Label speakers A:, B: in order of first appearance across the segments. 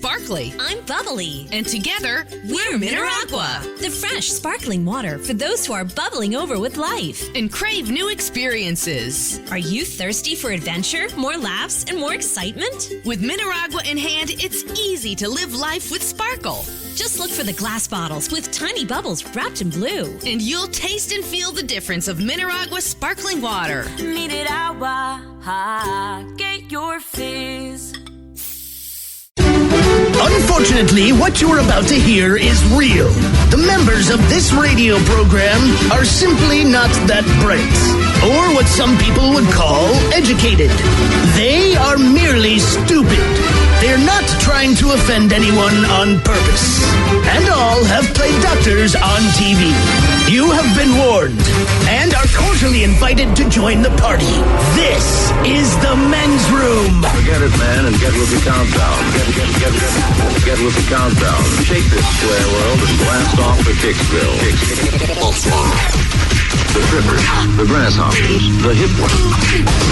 A: sparkly.
B: I'm bubbly.
A: And together, we're Mineragua.
B: The fresh, sparkling water for those who are bubbling over with life.
A: And crave new experiences.
B: Are you thirsty for adventure, more laughs, and more excitement?
A: With Mineragua in hand, it's easy to live life with sparkle.
B: Just look for the glass bottles with tiny bubbles wrapped in blue.
A: And you'll taste and feel the difference of Mineragua sparkling water.
C: Mineragua, get your fizz.
D: Unfortunately, what you're about to hear is real. The members of this radio program are simply not that bright, or what some people would call educated. They are merely stupid. They're not trying to offend anyone on purpose. And all have played doctors on TV. You have been warned and are cordially invited to join the party. This is the men's room.
E: Forget it, man, and get with the countdown. Get with the countdown. Shake this square world and blast off the Kicksville. The trippers, the grasshoppers, the hip ones,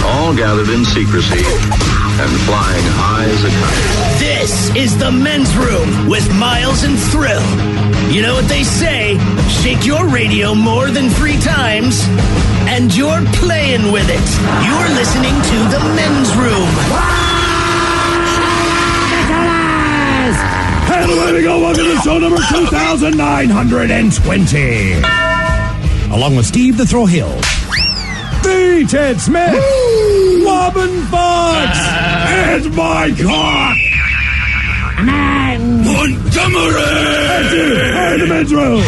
E: all gathered in secrecy and flying high as a kite.
D: This is the men's room with Miles and Thrill. You know what they say, shake your radio more than 3 times, and you're playing with it. You're listening to the men's room.
F: And away we go. Welcome to show number 2,920. Along with Steve the Thrill Hill, the Ted Smith, Robin Fox, and my cock, Montgomery. And the men's room.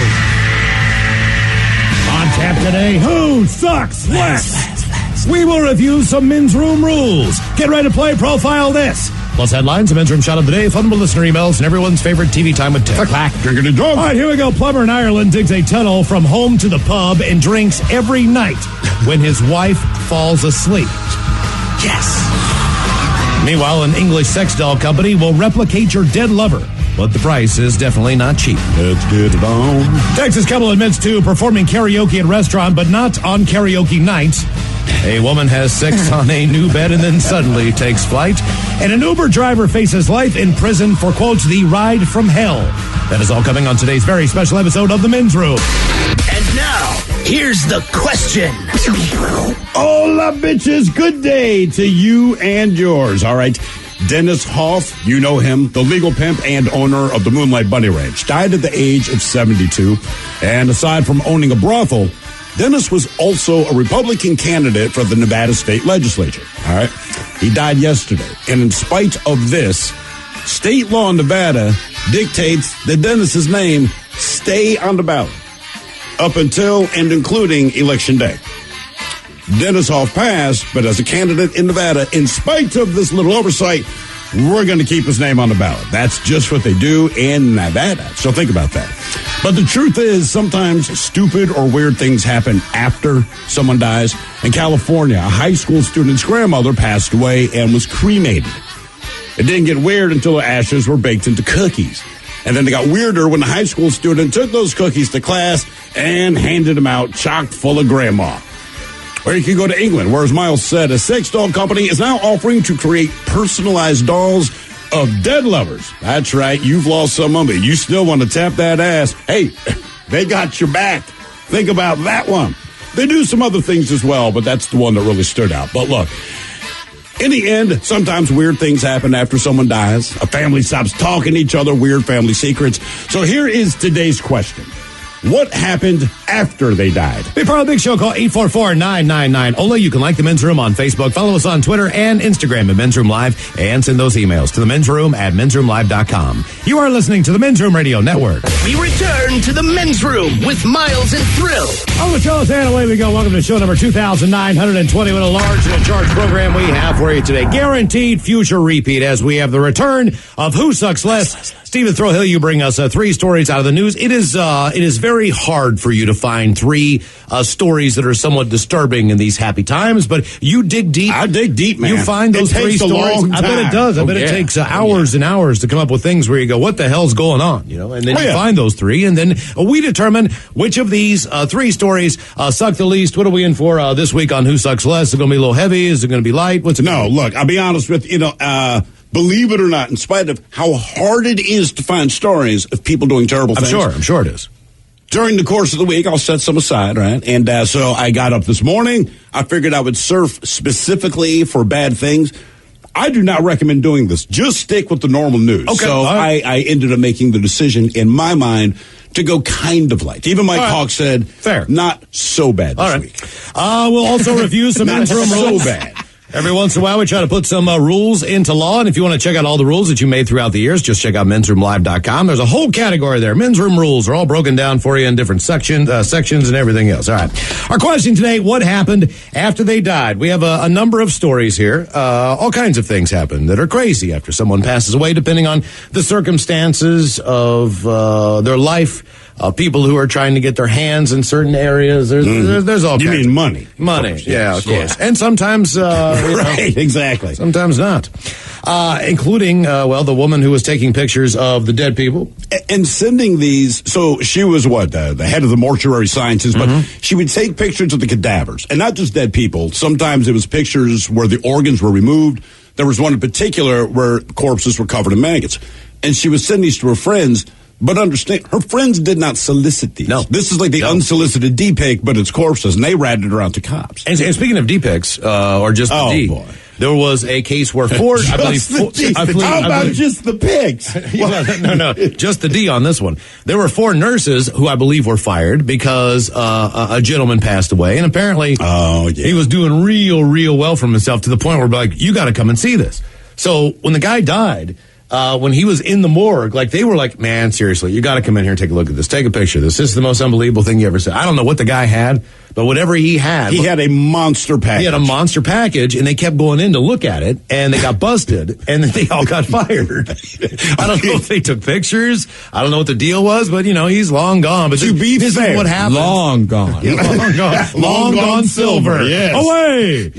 F: On tap today, who sucks less? We will review some men's room rules. Get ready to play Profile This. Plus headlines, a men's room shot of the day, fun with listener emails, and everyone's favorite TV time with Ted. Clack, drinking and drunk. All right, here we go. Plumber in Ireland digs a tunnel from home to the pub and drinks every night when his wife falls asleep. Yes. Meanwhile, an English sex doll company will replicate your dead lover, but the price is definitely not cheap. Let's get it on. Texas couple admits to performing karaoke at restaurant, but not on karaoke nights. A woman has sex on a new bed and then suddenly takes flight. And an Uber driver faces life in prison for, quote, the ride from hell. That is all coming on today's very special episode of The Men's Room.
D: And now, here's the question.
F: Hola, bitches. Good day to you and yours. All right. Dennis Hoff, you know him, the legal pimp and owner of the Moonlight Bunny Ranch, died at the age of 72. And aside from owning a brothel, Dennis was also a Republican candidate for the Nevada state legislature. All right. He died yesterday. And in spite of this, state law in Nevada dictates that Dennis's name stay on the ballot up until and including Election Day. Dennis Hoff passed, but as a candidate in Nevada, in spite of this little oversight, we're going to keep his name on the ballot. That's just what they do in Nevada. So think about that. But the truth is, sometimes stupid or weird things happen after someone dies. In California, a high school student's grandmother passed away and was cremated. It didn't get weird until the ashes were baked into cookies. And then it got weirder when the high school student took those cookies to class and handed them out chock full of grandma. Or you can go to England, where, as Miles said, a sex doll company is now offering to create personalized dolls of dead lovers. That's right. You've lost someone, but you still want to tap that ass. Hey, they got your back. Think about that one. They do some other things as well, but that's the one that really stood out. But look, in the end, sometimes weird things happen after someone dies. A family stops talking to each other, weird family secrets. So here is today's question. What happened after they died? Be part of the big show. Call 844-999-OLA. You can like The Men's Room on Facebook. Follow us on Twitter and Instagram at Men's Room Live. And send those emails to the Men's Room at mensroomlive.com. You are listening to the Men's Room Radio Network.
D: We return to the Men's Room with Miles and Thrill.
F: On the show's and away we go. Welcome to show number 2,920. What a large and charged program we have for you today. Guaranteed future repeat as we have the return of Who Sucks Less. Stephen Thrill Hill, you bring us 3 stories out of the news. It is very hard for you to find 3 stories that are somewhat disturbing in these happy times, but you dig deep.
G: I dig deep, man.
F: You find those 3 stories. I bet it does. I bet it takes hours and hours to come up with things where you go, what the hell's going on? You know, and then you find those 3, and then we determine which of these 3 stories suck the least. What are we in for this week on Who Sucks Less? Is it going to be a little heavy? Is it going to be light? What's it
G: No, look, I'll be honest with you.
F: believe it or not, in spite of how hard it is to find stories of people doing terrible things.
G: I'm sure it is.
F: During the course of the week, I'll set some aside, right? And so I got up this morning. I figured I would surf specifically for bad things. I do not recommend doing this. Just stick with the normal news.
G: Okay.
F: So I ended up making the decision in my mind to go kind of light. Even Mike Hawk said,
G: fair,
F: not so bad this week.
G: We'll also review some interim rules.
F: So bad.
G: Every once in a while, we try to put some rules into law. And if you want to check out all the rules that you made throughout the years, just check out mensroomlive.com. There's a whole category there. Men's room rules are all broken down for you in different sections and everything else. All right. Our question today, what happened after they died? We have a number of stories here. All kinds of things happen that are crazy after someone passes away, depending on the circumstances of their life. People who are trying to get their hands in certain areas. There's all kinds.
F: You mean money?
G: Money,
F: course,
G: yeah, of course. And sometimes,
F: right, exactly.
G: Sometimes not. Including, the woman who was taking pictures of the dead people.
F: And sending these, so she was the head of the mortuary sciences, but she would take pictures of the cadavers, and not just dead people. Sometimes it was pictures where the organs were removed. There was one in particular where corpses were covered in maggots. And she would send these to her friends. But understand, her friends did not solicit these.
G: No.
F: This is like the unsolicited D-pic, but it's corpses, and they ratted her out to cops.
G: And speaking of D-pics, or just the D,
F: boy.
G: There was a case where four,
F: How about just the pigs?
G: No, just the D on this one. There were 4 nurses who I believe were fired because a gentleman passed away, and apparently he was doing real well for himself to the point where we're like, you got to come and see this. So when the guy died, when he was in the morgue, they were like, man, seriously, you got to come in here and take a look at this. Take a picture of this. This is the most unbelievable thing you ever said. I don't know what the guy had, but whatever he had.
F: He had a monster package.
G: He had a monster package, and they kept going in to look at it, and they got busted, and then they all got fired. I don't know if they took pictures. I don't know what the deal was, but, he's long gone. But this is what happened.
H: Long gone.
G: Long gone. Long gone silver.
F: Yes.
G: Away.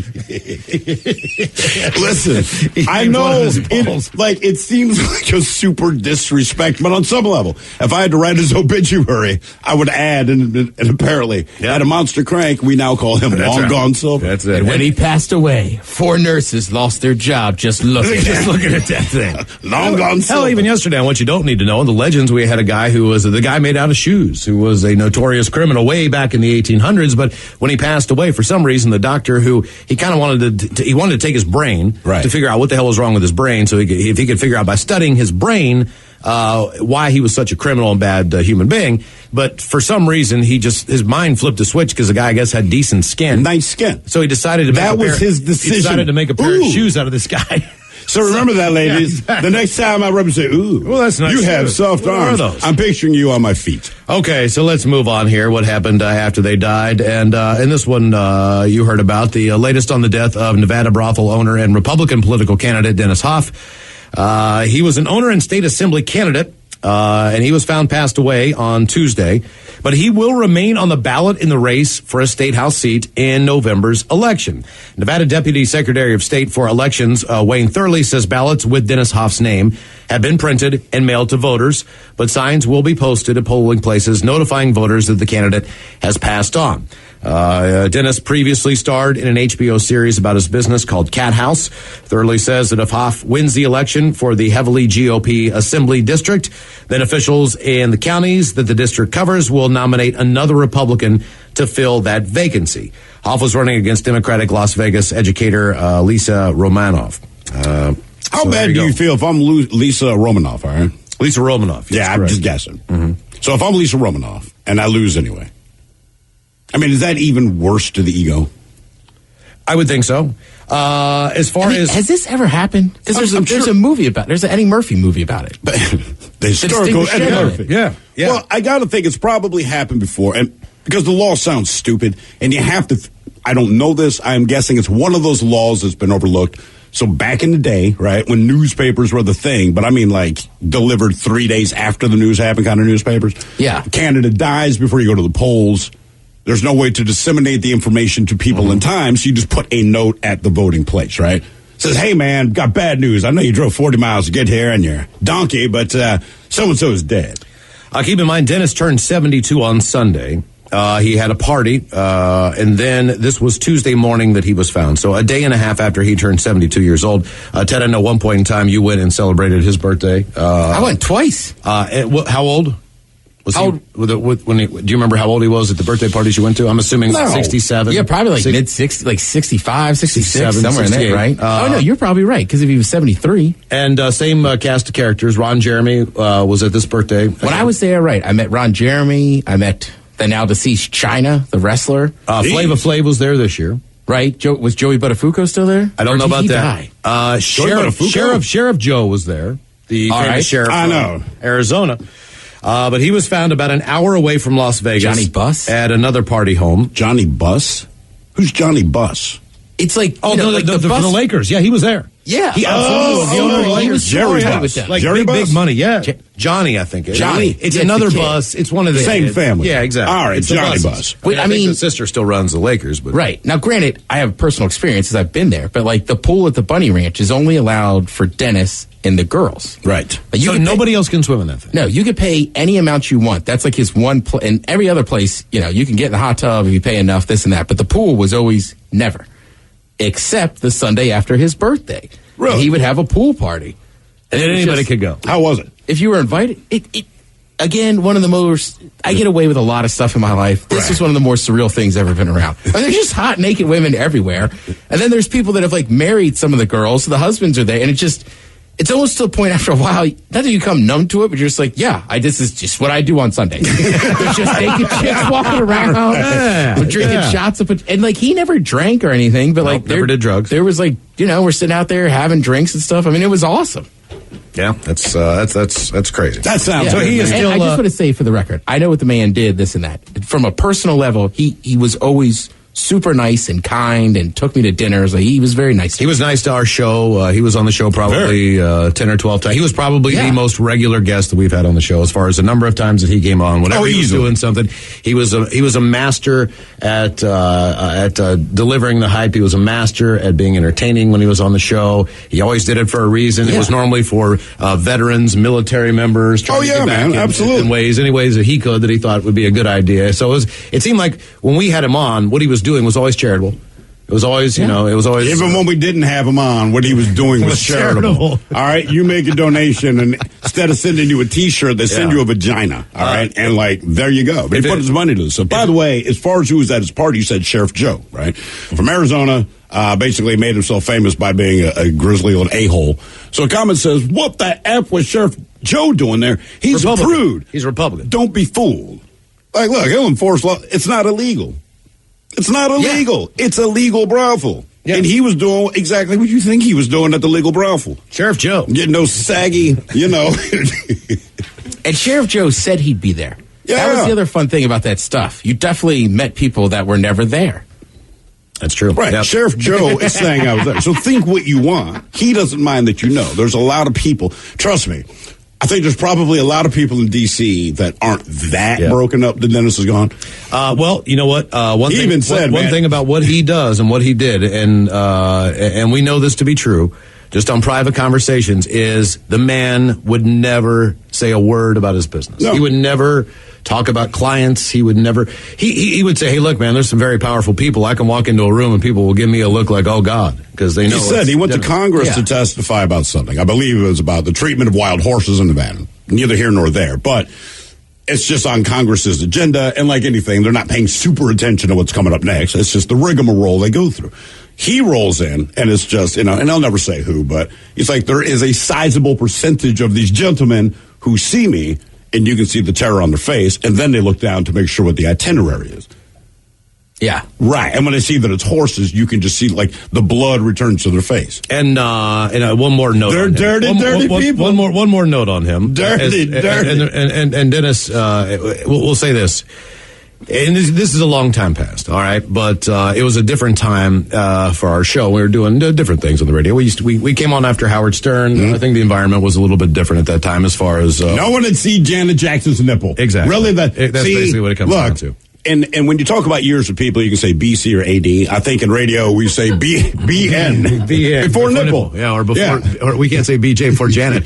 F: Listen, I know it seems like a super disrespect, but on some level, if I had to write his obituary, I would add, and apparently, at a monster crank, we now call him Long Gone Silver.
G: That's it.
H: And when he passed away, 4 nurses lost their job just looking at that thing.
F: Long Gone Silver.
G: Hell, even yesterday on What You Don't Need to Know, in the legends, we had a guy who was the guy made out of shoes, who was a notorious criminal way back in the 1800s, but when he passed away, for some reason, the doctor who, he kind of wanted to take his brain to figure out what the hell was wrong with his brain, so if he could figure out by studying his brain why he was such a criminal and bad human being. But for some reason, his mind flipped a switch because the guy, I guess, had decent skin.
F: Nice skin.
G: So he decided to
F: his decision.
G: He decided to make a pair of shoes out of this guy.
F: So remember that, ladies. The next time I rub and say, ooh,
G: well, that's nice.
F: You have soft arms. I'm picturing you on my feet.
G: Okay, so let's move on here. What happened after they died? And in this one, you heard about the latest on the death of Nevada brothel owner and Republican political candidate Dennis Hoff. He was an owner and state assembly candidate, and he was found passed away on Tuesday. But he will remain on the ballot in the race for a state house seat in November's election. Nevada Deputy Secretary of State for Elections, Wayne Thurley, says ballots with Dennis Hoff's name have been printed and mailed to voters, but signs will be posted at polling places notifying voters that the candidate has passed on. Dennis previously starred in an HBO series about his business called Cat House. Thurley says that if Hoff wins the election for the heavily GOP Assembly District, then officials in the counties that the district covers will nominate another Republican to fill that vacancy. Hoff was running against Democratic Las Vegas educator Lisa Romanoff.
F: How bad do you feel if I'm Lisa Romanoff, all right?
G: Lisa Romanoff.
F: Yeah, I'm just guessing. Mm-hmm. So if I'm Lisa Romanoff and I lose anyway, I mean, is that even worse to the ego?
G: I would think so. As far as
H: has this ever happened? Because there's a movie about it. There's an Eddie Murphy movie about it.
F: The historical Eddie Murphy.
G: Yeah.
F: Well, I got to think it's probably happened before, and because the law sounds stupid, and you have to. I don't know this. I'm guessing it's one of those laws that's been overlooked. So back in the day, right, when newspapers were the thing, but I mean like delivered 3 days after the news happened kind of newspapers.
H: Yeah.
F: Candidate dies before you go to the polls. There's no way to disseminate the information to people in time, so you just put a note at the voting place, right? Says, hey, man, got bad news. I know you drove 40 miles to get here and you're donkey, but so-and-so is dead.
G: Keep in mind, Dennis turned 72 on Sunday. He had a party, and then this was Tuesday morning that he was found. So a day and a half after he turned 72 years old. Ted, I know one point in time you went and celebrated his birthday.
H: I went twice.
G: How old? Do you remember how old he was at the birthday parties you went to? I'm assuming 67.
H: Yeah, probably like mid-60s, like 65, 66, somewhere in there, right? Oh, no, you're probably right, because if he was 73.
G: And same cast of characters. Ron Jeremy was at this birthday.
H: When I was there, right, I met Ron Jeremy. I met the now deceased China, the wrestler.
G: Flava Flav was there this year.
H: Right? Was Joey Buttafuoco still there?
G: I don't know about that. Sheriff Joe was there. The famous sheriff from Arizona. But he was found about an hour away from Las Vegas.
H: Johnny Buss?
G: At another party home.
F: Johnny Buss? Who's Johnny Buss?
H: It's like,
G: from the Lakers. Yeah, he was there.
H: Yeah.
G: He absolutely
H: was
F: Jerry Buss.
G: Like
F: Jerry
G: big
F: Buss?
G: money, yeah. Johnny, I think.
H: Johnny.
G: It's another Buss. It's one of the
F: same family.
G: Yeah, exactly.
F: All right,
G: it's
F: Johnny Buss.
G: I mean, his sister still runs the Lakers. But
H: right. Now, granted, I have personal experiences. I've been there. But, like, the pool at the Bunny Ranch is only allowed for Dennis and the girls.
F: Right.
G: So nobody else can swim in that thing?
H: No, you can pay any amount you want. That's like his one place. And every other place, you can get in the hot tub if you pay enough, this and that. But the pool was always never. Except the Sunday after his birthday.
F: Really?
H: And he would have a pool party.
G: And anybody could go.
F: How was it?
H: If you were invited, again, one of the most, I get away with a lot of stuff in my life. This is one of the more surreal things I've ever been around. I mean, there's just hot, naked women everywhere. And then there's people that have, like, married some of the girls, so the husbands are there, and it's almost to the point after a while, not that you become numb to it, but you're just like, this is just what I do on Sunday. There's just naked chicks walking around, drinking shots and like, he never drank or anything, but like,
G: never did drugs.
H: There was like, we're sitting out there having drinks and stuff. I mean, it was awesome.
G: Yeah, that's crazy.
F: That sounds.
H: So
F: he is
H: still. I just want to say for the record, I know what the man did, this and that. From a personal level, he was always super nice and kind and took me to dinners. He was very nice.
G: He was nice to our show. He was on the show probably 10 or 12 times. He was probably the most regular guest that we've had on the show as far as the number of times that he came on. Whenever he was doing something, he was a master at delivering the hype. He was a master at being entertaining when he was on the show. He always did it for a reason. It was normally for veterans, military members. Trying to get back
F: absolutely.
G: In any ways that he could, that he thought would be a good idea. So it seemed like when we had him on, what he was doing was always charitable. It was always, it was always...
F: Even when we didn't have him on, what he was doing was charitable. All right? You make a donation, and instead of sending you a T-shirt, they send you a vagina. All right? And, there you go. But he put his money to this. So, by the way, as far as who was at his party, you said Sheriff Joe, right? From Arizona, basically made himself famous by being a grizzly old a-hole. So a comment says, what the F was Sheriff Joe doing there? He's a prude.
G: He's Republican.
F: Don't be fooled. Like, look, he'll enforce law. It's not illegal. It's not illegal. Yeah. It's a legal brothel. Yeah. And he was doing exactly what you think he was doing at the legal brothel.
G: Sheriff Joe.
F: Getting those saggy,
H: And Sheriff Joe said he'd be there.
F: Yeah.
H: That was the other fun thing about that stuff. You definitely met people that were never there.
G: That's true.
F: Right. Yep. Sheriff Joe is saying I was there. So think what you want. He doesn't mind that you know. There's a lot of people. Trust me. I think there's probably a lot of people in D.C. that aren't that broken up that Dennis is gone.
G: Well, you know what? One thing about what he does and what he did, and we know this to be true, just on private conversations, is the man would never say a word about his business. No. He would never talk about clients. He would never. He would say, "Hey, look, man, there's some very powerful people. I can walk into a room and people will give me a look like, oh God," because they know.
F: He said he went to Congress to testify about something. I believe it was about the treatment of wild horses in Nevada. Neither here nor there, but it's just on Congress's agenda. And like anything, they're not paying super attention to what's coming up next. It's just the rigmarole they go through. He rolls in, and it's just, and I'll never say who, but it's like there is a sizable percentage of these gentlemen who see me, and you can see the terror on their face, and then they look down to make sure what the itinerary is.
H: Yeah.
F: Right. And when they see that it's horses, you can just see, the blood returns to their face.
G: And one more note.
F: They're dirty people.
G: One more note on him.
F: Dirty.
G: And Dennis, we'll say this. And this is a long time past, all right? But it was a different time for our show. We were doing different things on the radio. We came on after Howard Stern. Mm-hmm. I think the environment was a little bit different at that time as far as...
F: no one had seen Janet Jackson's nipple.
G: Exactly.
F: Really?
G: That's basically what it comes down to.
F: And when you talk about years of people, you can say BC or AD. I think in radio we say BN before nipple.
G: Yeah, or before, or we can't say BJ before Janet.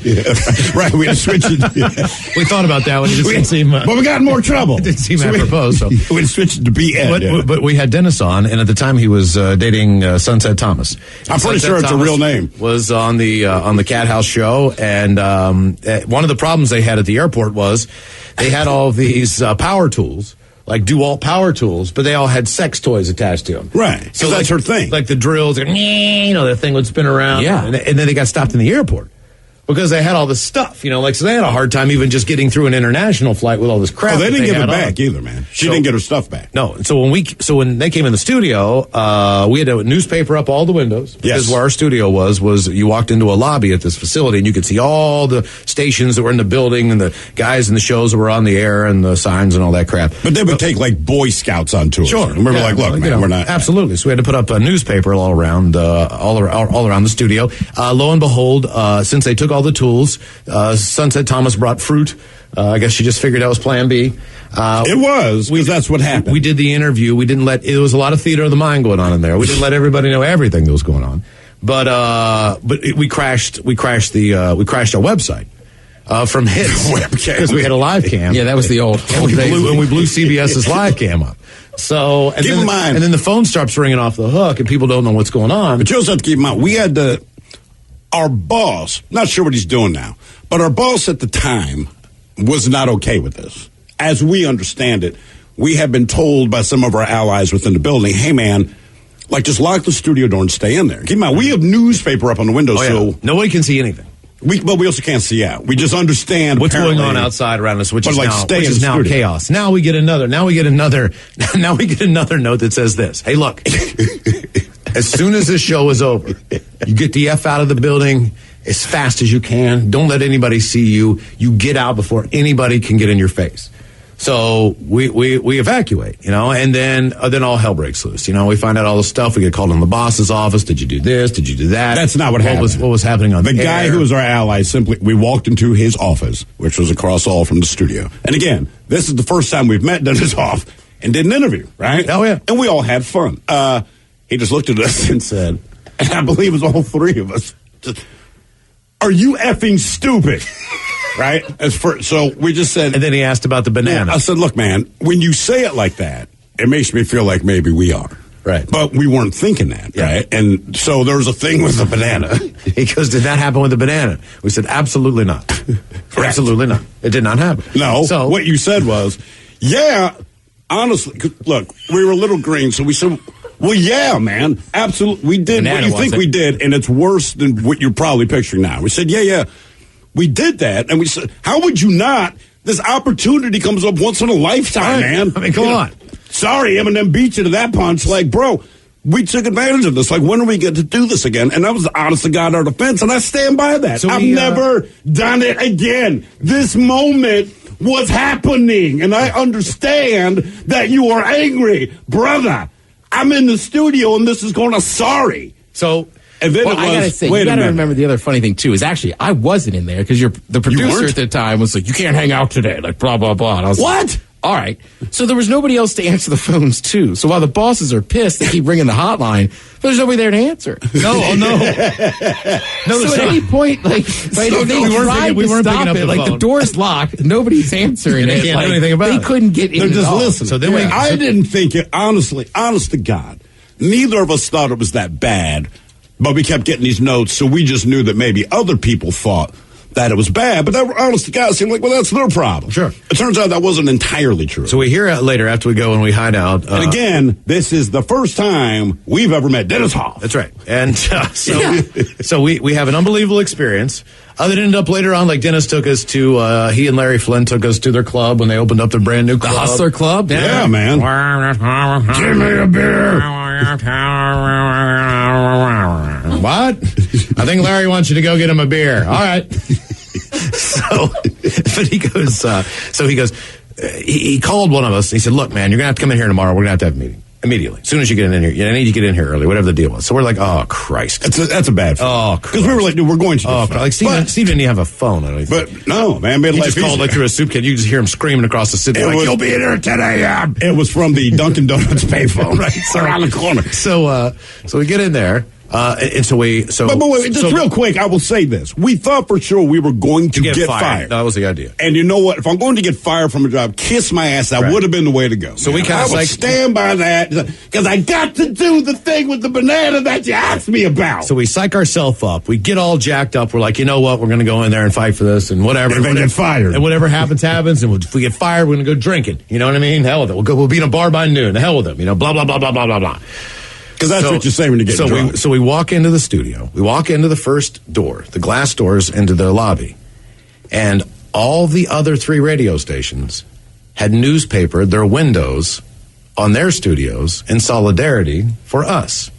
F: Right, we had to switch it.
G: We thought about that one. It just didn't seem.
F: But we got in more trouble.
G: It didn't seem apropos. So
F: we switched it to BN.
G: But we had Dennis on, and at the time he was dating Sunset Thomas.
F: I'm pretty sure it's a real name.
G: Was on the Cat House show, and one of the problems they had at the airport was they had all these power tools. Like DeWalt power tools, but they all had sex toys attached to them.
F: Right. So that's her thing.
G: Like the drills, that thing would spin around.
H: Yeah.
G: And then they got stopped in the airport because they had all this stuff, so they had a hard time even just getting through an international flight with all this crap.
F: Oh, they didn't give it
G: on.
F: back either, man. She didn't get her stuff back.
G: No. So when they came in the studio, we had a newspaper up all the windows because where our studio was you walked into a lobby at this facility and you could see all the stations that were in the building and the guys in the shows that were on the air and the signs and all that crap.
F: But they would take like Boy Scouts on tour.
G: Sure.
F: And we were like, look, man, we're not.
G: Absolutely. So we had to put up a newspaper all around the studio. Lo and behold, since they took all the tools, Sunset Thomas brought fruit. I guess she just figured that was plan B.
F: It was, because that's what happened.
G: We did the interview. We didn't let, it was a lot of theater of the mind going on in there. We didn't let everybody know everything that was going on. But we crashed our website. From hits because we had a live cam.
H: Yeah, that was the old.
G: And we blew CBS's live cam up. So
F: keep in mind,
G: and then the phone starts ringing off the hook, and people don't know what's going on.
F: But you also have to keep in mind, we had our boss. Not sure what he's doing now, but our boss at the time was not okay with this. As we understand it, we have been told by some of our allies within the building, "Hey, man, like just lock the studio door and stay in there." Keep in mind, we have newspaper up on the window, so
G: nobody can see anything.
F: But we also can't see out. We just understand
G: what's going on outside around us, which is now chaos. Now we get another note that says this: "Hey, look, as soon as this show is over, you get the F out of the building as fast as you can. Don't let anybody see you. You get out before anybody can get in your face." So we evacuate, and then all hell breaks loose. We find out all the stuff. We get called in the boss's office. Did you do this? Did you do that?
F: That's not what happened.
G: What was happening on the air?
F: Guy who was our ally we walked into his office, which was across the hall from the studio. And again, this is the first time we've met Dennis Hoff and did an interview, right?
G: Oh, yeah.
F: And we all had fun. He just looked at us and said, and I believe it was all three of us, "Are you effing stupid?" Right? So we just said.
G: And then he asked about the banana.
F: I said, "Look, man, when you say it like that, it makes me feel like maybe we are."
G: Right.
F: But we weren't thinking that, right? And so there was a thing with the banana.
G: He goes, "Did that happen with the banana?" We said, "Absolutely not." Absolutely not. It did not happen.
F: No. So what you said was, yeah, honestly, look, we were a little green, so we said, well, yeah, man, absolutely. We did what you think we did, and it's worse than what you're probably picturing now. We said, yeah. We did that, and we said, how would you not? This opportunity comes up once in a lifetime, man.
G: I mean, come on.
F: Sorry, Eminem beat you to that punch. Like, bro, we took advantage of this. Like, when are we going to do this again? And that was the honest to God our defense, and I stand by that. So I've never done it again. This moment was happening, and I understand that you are angry. Brother, I'm in the studio, and this is going to sorry.
G: So...
H: And then I gotta say, you gotta remember the other funny thing too is actually I wasn't in there because the producer at the time was like, "You can't hang out today," like blah blah blah. And I was
F: what?
H: Like, all right. So there was nobody else to answer the phones too. So while the bosses are pissed, they keep ringing the hotline, but there's nobody there to answer.
G: No.
H: So at any point, we weren't picking up the phone. The door's locked, nobody's answering.
G: They can't do anything about it.
H: They couldn't get in.
F: They're just listening.
G: So then
F: I didn't think it. Honestly, honest to God, neither of us thought it was that bad. But we kept getting these notes, so we just knew that maybe other people thought that it was bad. But that, honest to God, seemed like, well, that's their problem.
G: Sure.
F: It turns out that wasn't entirely true.
G: So we hear it later after we go and we hide out.
F: And again, this is the first time we've ever met Dennis Hoff.
G: That's right. And so we have an unbelievable experience. That ended up later on, like Dennis took us to, he and Larry Flynn took us to their club when they opened up their brand new club.
H: The Hustler Club?
F: Yeah, man. Give me a beer.
G: What? I think Larry wants you to go get him a beer. All right. He called one of us and he said, "Look, man, you're going to have to come in here tomorrow. We're going to have a meeting." Immediately. As soon as you get in here. I need to get in here early, whatever the deal was. So we're like, oh, Christ.
F: That's a bad feeling.
G: Oh,
F: because we were like, dude, we're going to.
G: Oh, like Steve didn't even have a phone. I don't think.
F: But no, man. He
G: just called like through a soup can. You just hear him screaming across the city. You'll be in here at 10 a.m.
F: It was from the Dunkin' Donuts payphone. Right. It's around the corner.
G: So we get in there. But wait, just
F: real quick, I will say this. We thought for sure we were going to get fired.
G: That was the idea.
F: And you know what? If I'm going to get fired from a job, kiss my ass. That would have been the way to go.
G: So we kind of
F: would stand by that because I got to do the thing with the banana that you asked me about.
G: So we psych ourselves up. We get all jacked up. We're like, you know what? We're going to go in there and fight for this and whatever.
F: And then get fired.
G: And whatever happens. And if we get fired, we're going to go drinking. You know what I mean? Hell with it. We'll be in a bar by noon. The hell with them. You know, blah, blah, blah, blah, blah, blah, blah.
F: Because that's what you say when you get drunk.
G: So we walk into the studio. We walk into the first door, the glass doors into the lobby. And all the other 3 radio stations had newspapered their windows on their studios in solidarity for us.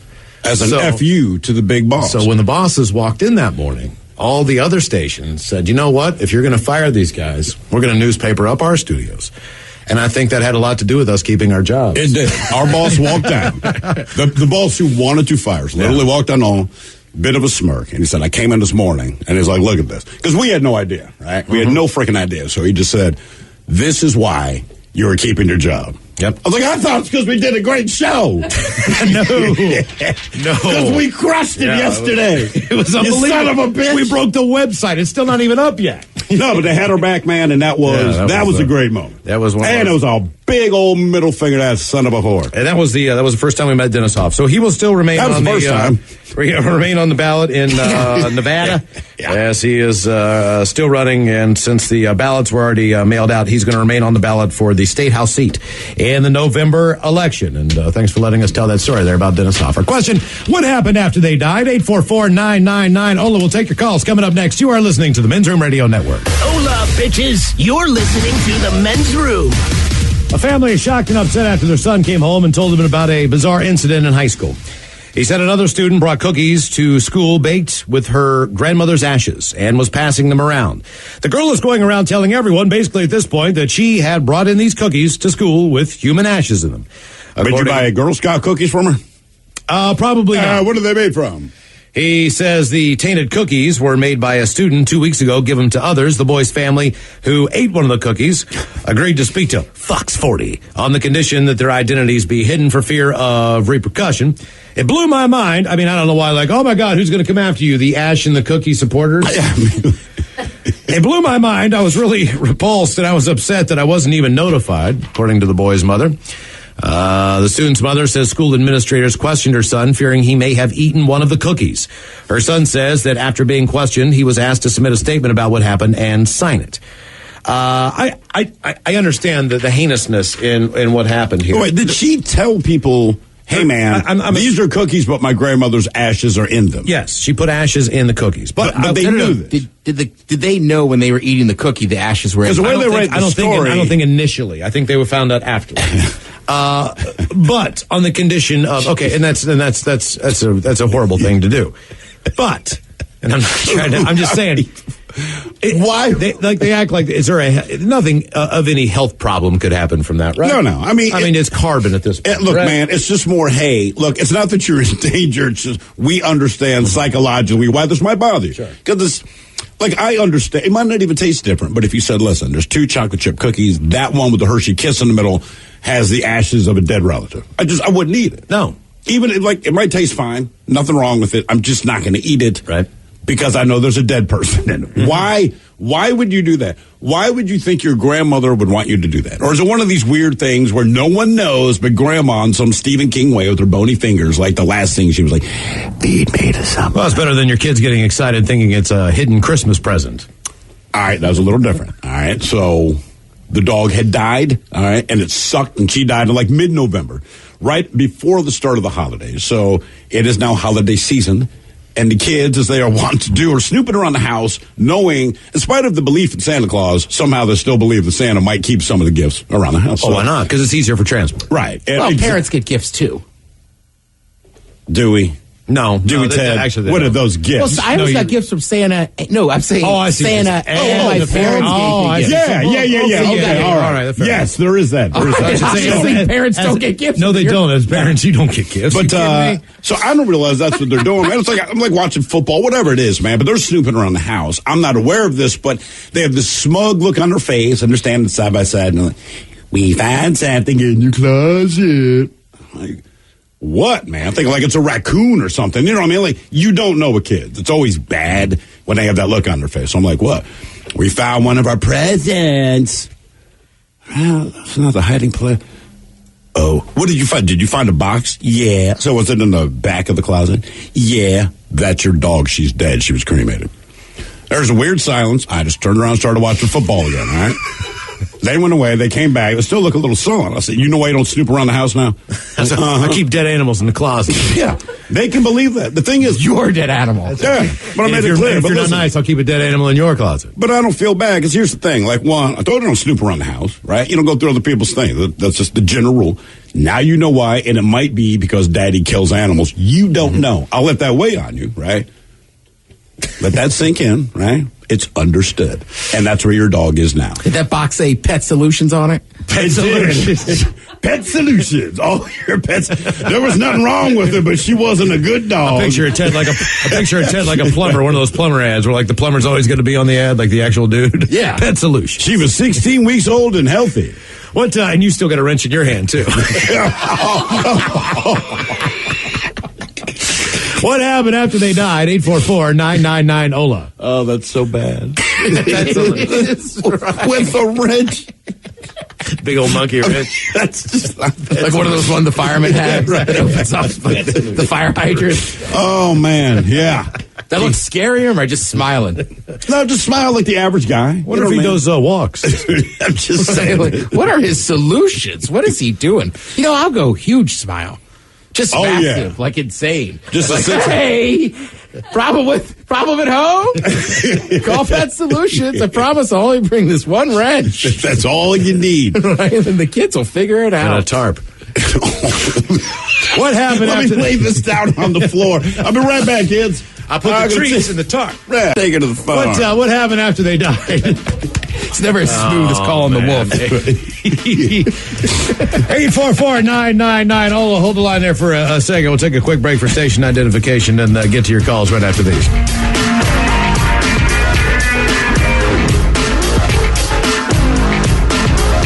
F: As an FU to the big boss.
G: So when the bosses walked in that morning, all the other stations said, you know what? If you're going to fire these guys, we're going to newspaper up our studios. And I think that had a lot to do with us keeping our jobs.
F: It did. Our boss walked down. The boss who wanted to fire us literally walked down on bit of a smirk. And he said, I came in this morning. And he's like, look at this. Because we had no idea, right? We had no freaking idea. So he just said, this is why you were keeping your job.
G: Yep.
F: I was like, I thought it's because we did a great show.
G: No.
F: Because we crushed it yesterday.
G: It was unbelievable.
F: You son of a bitch.
G: We broke the website. It's still not even up yet.
F: No, but they had her back, man, and that was a great moment.
G: That was one.
F: And it was a big old middle finger to that son of a whore.
G: And that was the first time we met Dennis Hoff. So he will still remain on the first time. Remain on the ballot in Nevada.
F: Yeah.
G: Yes, he is still running, and since the ballots were already mailed out, he's going to remain on the ballot for the State House seat in the November election. And thanks for letting us tell that story there about Dennis Hoff. Our question, what happened after they died? 844-999. Ola will take your calls. Coming up next, you are listening to the Men's Room Radio Network.
D: Hola, bitches. You're listening to the Men's Room.
G: A family is shocked and upset after their son came home and told them about a bizarre incident in high school. He said another student brought cookies to school baked with her grandmother's ashes and was passing them around. The girl is going around telling everyone, basically at this point, that she had brought in these cookies to school with human ashes in them.
F: Did you buy Girl Scout cookies from her?
G: Probably not.
F: What are they made from?
G: He says the tainted cookies were made by a student 2 weeks ago, given to others. The boy's family, who ate one of the cookies, agreed to speak to Fox 40 on the condition that their identities be hidden for fear of repercussion. It blew my mind. I mean, I don't know why, like, oh my God, who's going to come after you? The Ash and the Cookie supporters? It blew my mind. I was really repulsed, and I was upset that I wasn't even notified, according to the boy's mother. The student's mother says school administrators questioned her son, fearing he may have eaten one of the cookies. Her son says that after being questioned, he was asked to submit a statement about what happened and sign it. I understand the heinousness in what happened here.
F: Wait, did she tell people, hey man, these are cookies, but my grandmother's ashes are in them?
G: Yes, she put ashes in the cookies. But
F: they knew this.
H: Did they know when they were eating the cookie the ashes were in?
F: Because the way they write the story,
G: I don't think initially. I think they were found out afterwards. But on the condition of and that's a horrible thing to do. But and I'm not trying to, I'm just saying.
F: Why?
G: They act like is there nothing of any health problem could happen from that, right?
F: No. I mean,
G: it's carbon at this point.
F: Look,
G: right?
F: man, it's just more. Hey, look, it's not that you're in danger. It's just we understand psychologically why this might bother you. Because I understand. It might not even taste different, but if you said, listen, there's 2 chocolate chip cookies, that one with the Hershey Kiss in the middle has the ashes of a dead relative. I wouldn't eat it.
G: No.
F: Even it might taste fine. Nothing wrong with it. I'm just not going to eat it.
G: Right.
F: Because I know there's a dead person in it.
G: Mm-hmm.
F: Why would you do that? Why would you think your grandmother would want you to do that? Or is it one of these weird things where no one knows but grandma in some Stephen King way with her bony fingers, like the last thing she was like, feed me to something.
G: Well, it's better than your kids getting excited thinking it's a hidden Christmas present.
F: All right, that was a little different. All right, so the dog had died, all right, and it sucked, and she died in like mid-November, right before the start of the holidays. So it is now holiday season. And the kids, as they are wont to do, are snooping around the house, knowing, in spite of the belief in Santa Claus, somehow they still believe that Santa might keep some of the gifts around the house.
G: Oh, why not? Because it's easier for transport.
F: Right.
H: Well, parents get gifts, too.
F: Do we?
G: No.
F: Jimmy
G: no,
F: Ted,
G: actually,
F: what are
G: don't.
F: those gifts?
H: Well, I always got gifts from Santa. No, I'm saying
G: I see.
H: Santa and my
G: the
H: parents
G: I
H: gave me
G: see.
H: gifts.
F: Yeah. Okay, all right.
G: fair
F: Yes, there is that. There is that.
H: Obviously, parents don't get gifts.
G: No, they don't. As parents, you don't get gifts.
F: But
G: You kidding me?
F: so I don't realize that's what they're doing, man. It's like I'm like watching football, whatever it is, man. But they're snooping around the house. I'm not aware of this, but they have this smug look on their face, and they're standing side by side, and they're like, "We found something in your closet." Like, what, man? I'm thinking like it's a raccoon or something. You know what I mean? Like, you don't know with kids. It's always bad when they have that look on their face. So I'm like, what? We found one of our presents. Well, that's not the hiding place. Oh, what did you find? Did you find a box? Yeah. So was it in the back of the closet? Yeah. That's your dog. She's dead. She was cremated. There's a weird silence. I just turned around and started watching football again, all right? They went away. They came back. They still look a little sullen. I said, you know why you don't snoop around the house now?
G: I keep dead animals in the closet.
F: Yeah. They can believe that. The thing is,
H: Your dead animal.
F: yeah, but I made it clear.
G: If
F: But
G: you're not
F: listen,
G: nice, I'll keep a dead animal in your closet.
F: but I don't feel bad because here's the thing. Like, one, I told you don't snoop around the house, right? You don't go through other people's things. That's just the general rule. Now you know why, and it might be because daddy kills animals. You don't know. I'll let that weigh on you, right? Let that sink in, right? It's understood. And that's where your dog is now.
H: Did that box say Pet Solutions on it?
F: Pet Solutions. Pet Solutions. All your pets. There was nothing wrong with her, but she wasn't a good dog.
G: I picture a Ted like a plumber, one of those plumber ads where like the plumber's always going to be on the ad, like the actual dude.
H: Yeah.
G: Pet Solution.
F: She was 16 weeks old and healthy.
G: What? And you still got a wrench in your hand too. What happened after they died? 844-999-OLA.
F: Oh, that's so bad.
G: Pet Solution.
F: With a wrench.
G: Big old monkey wrench.
F: That's just not
H: Like one of those one the fireman had that opens up the fire hydrant.
F: Oh, man. Yeah.
H: That looks scary, or am I just smiling?
F: No, just smile like the average guy.
G: What if he does walks?
F: I'm just saying.
H: Like, what are his solutions? What is he doing? You know, I'll go huge smile. Just
F: Oh,
H: massive,
F: yeah.
H: like insane.
F: Just
H: like,
F: a
H: hey, problem at home? Call Pet Solutions. I promise I'll only bring this one wrench.
F: That's all you need.
H: Right? And the kids will figure it
G: And a
H: out.
G: tarp. What happened
F: Let
G: after
F: me lay this down on the floor. I'll be right back, kids.
G: I put the trees in the tarp.
F: Right. Take it to the phone.
G: What happened after they died?
H: It's never as smooth as calling the wolf.
G: 844-999-OLA. Hold the line there for a second. We'll take a quick break for station identification and get to your calls right after these.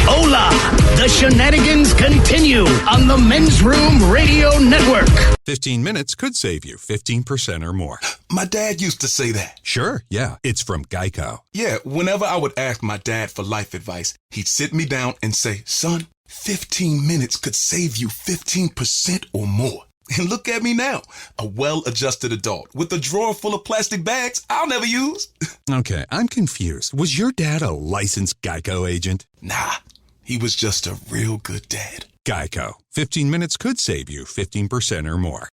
D: Hola! The shenanigans continue on the Men's Room Radio Network.
I: 15 minutes could save you 15% or more.
J: My dad used to say that.
I: Sure, yeah. It's from Geico.
J: Yeah, whenever I would ask my dad for life advice, he'd sit me down and say, son, 15 minutes could save you 15% or more. And look at me now, a well-adjusted adult with a drawer full of plastic bags I'll never use.
I: Okay, I'm confused. Was your dad a licensed Geico agent?
J: Nah, he was just a real good dad.
I: Geico. 15 minutes could save you 15% or more.